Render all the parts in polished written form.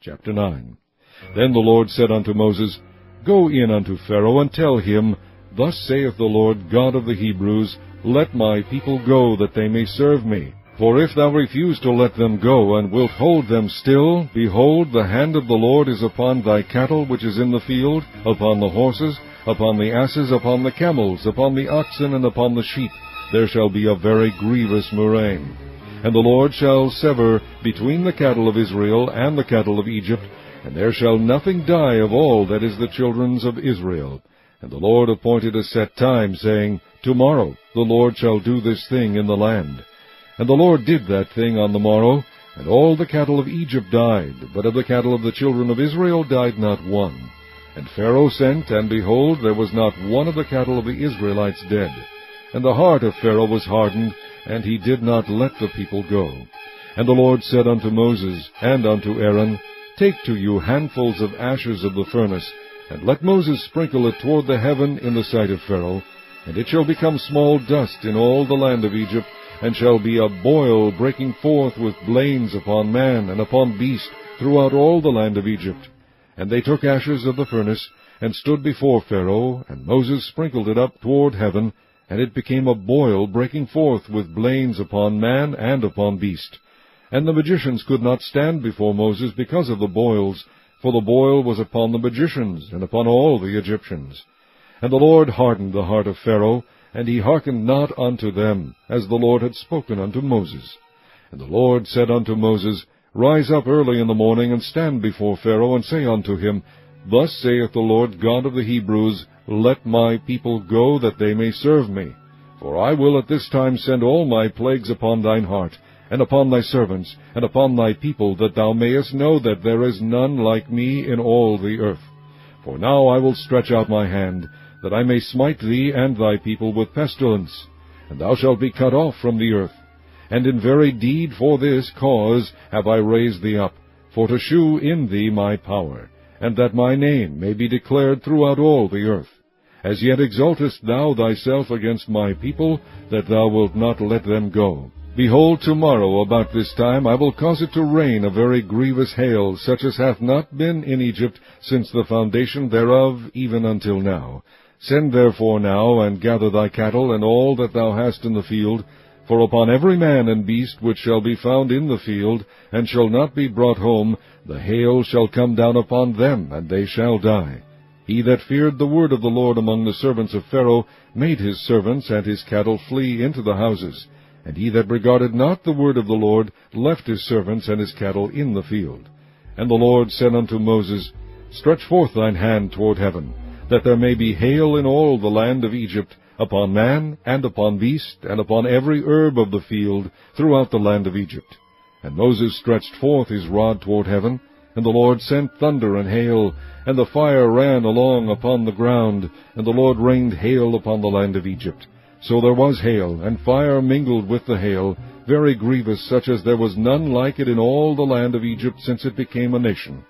Chapter 9. Then the Lord said unto Moses, Go in unto Pharaoh, and tell him, Thus saith the Lord God of the Hebrews, Let my people go, that they may serve me. For if thou refuse to let them go, and wilt hold them still, behold, the hand of the Lord is upon thy cattle which is in the field, upon the horses, upon the asses, upon the camels, upon the oxen, and upon the sheep. There shall be a very grievous murrain. And the Lord shall sever between the cattle of Israel and the cattle of Egypt, and there shall nothing die of all that is the children's of Israel. And the Lord appointed a set time, saying, Tomorrow the Lord shall do this thing in the land. And the Lord did that thing on the morrow, and all the cattle of Egypt died, but of the cattle of the children of Israel died not one. And Pharaoh sent, and behold, there was not one of the cattle of the Israelites dead. And the heart of Pharaoh was hardened, and he did not let the people go. And the Lord said unto Moses and unto Aaron, Take to you handfuls of ashes of the furnace, and let Moses sprinkle it toward the heaven in the sight of Pharaoh, and it shall become small dust in all the land of Egypt, and shall be a boil breaking forth with blains upon man and upon beast throughout all the land of Egypt. And they took ashes of the furnace, and stood before Pharaoh, and Moses sprinkled it up toward heaven, and it became a boil breaking forth with blains upon man and upon beast. And the magicians could not stand before Moses because of the boils, for the boil was upon the magicians, and upon all the Egyptians. And the Lord hardened the heart of Pharaoh, and he hearkened not unto them, as the Lord had spoken unto Moses. And the Lord said unto Moses, Rise up early in the morning, and stand before Pharaoh, and say unto him, Thus saith the Lord God of the Hebrews, Let my people go, that they may serve me. For I will at this time send all my plagues upon thine heart, and upon thy servants, and upon thy people, that thou mayest know that there is none like me in all the earth. For now I will stretch out my hand, that I may smite thee and thy people with pestilence, and thou shalt be cut off from the earth. And in very deed for this cause have I raised thee up, for to shew in thee my power, and that my name may be declared throughout all the earth. As yet exaltest thou thyself against my people, that thou wilt not let them go. Behold, tomorrow about this time I will cause it to rain a very grievous hail, such as hath not been in Egypt since the foundation thereof even until now. Send therefore now, and gather thy cattle, and all that thou hast in the field, for upon every man and beast which shall be found in the field, and shall not be brought home, the hail shall come down upon them, and they shall die. He that feared the word of the Lord among the servants of Pharaoh made his servants and his cattle flee into the houses. And he that regarded not the word of the Lord left his servants and his cattle in the field. And the Lord said unto Moses, Stretch forth thine hand toward heaven, that there may be hail in all the land of Egypt, upon man, and upon beast, and upon every herb of the field, throughout the land of Egypt. And Moses stretched forth his rod toward heaven, and the Lord sent thunder and hail, and the fire ran along upon the ground, and the Lord rained hail upon the land of Egypt. So there was hail, and fire mingled with the hail, very grievous, such as there was none like it in all the land of Egypt since it became a nation.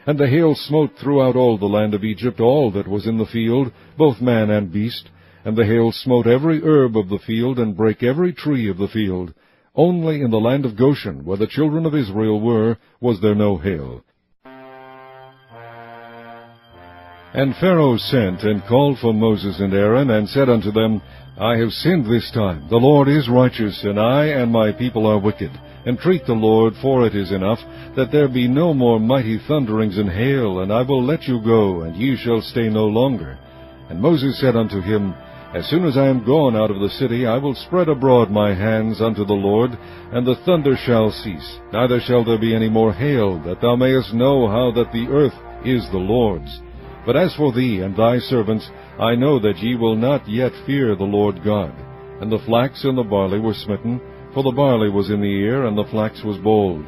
And the hail smote throughout all the land of Egypt all that was in the field, both man and beast. And the hail smote every herb of the field, and brake every tree of the field. Only in the land of Goshen, where the children of Israel were, was there no hail. And Pharaoh sent and called for Moses and Aaron, and said unto them, I have sinned this time. The Lord is righteous, and I and my people are wicked. Entreat the Lord, for it is enough, that there be no more mighty thunderings and hail, and I will let you go, and ye shall stay no longer. And Moses said unto him, As soon as I am gone out of the city, I will spread abroad my hands unto the Lord, and the thunder shall cease, neither shall there be any more hail, that thou mayest know how that the earth is the Lord's. But as for thee and thy servants, I know that ye will not yet fear the Lord God. And the flax and the barley were smitten, for the barley was in the ear, and the flax was bold.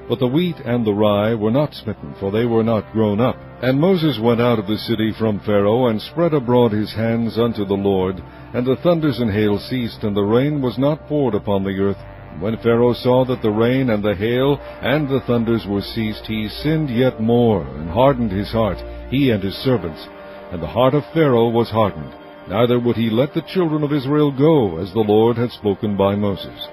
But the wheat and the rye were not smitten, for they were not grown up. And Moses went out of the city from Pharaoh, and spread abroad his hands unto the Lord. And the thunders and hail ceased, and the rain was not poured upon the earth. And when Pharaoh saw that the rain and the hail and the thunders were ceased, he sinned yet more, and hardened his heart, he and his servants. And the heart of Pharaoh was hardened, neither would he let the children of Israel go, as the Lord had spoken by Moses.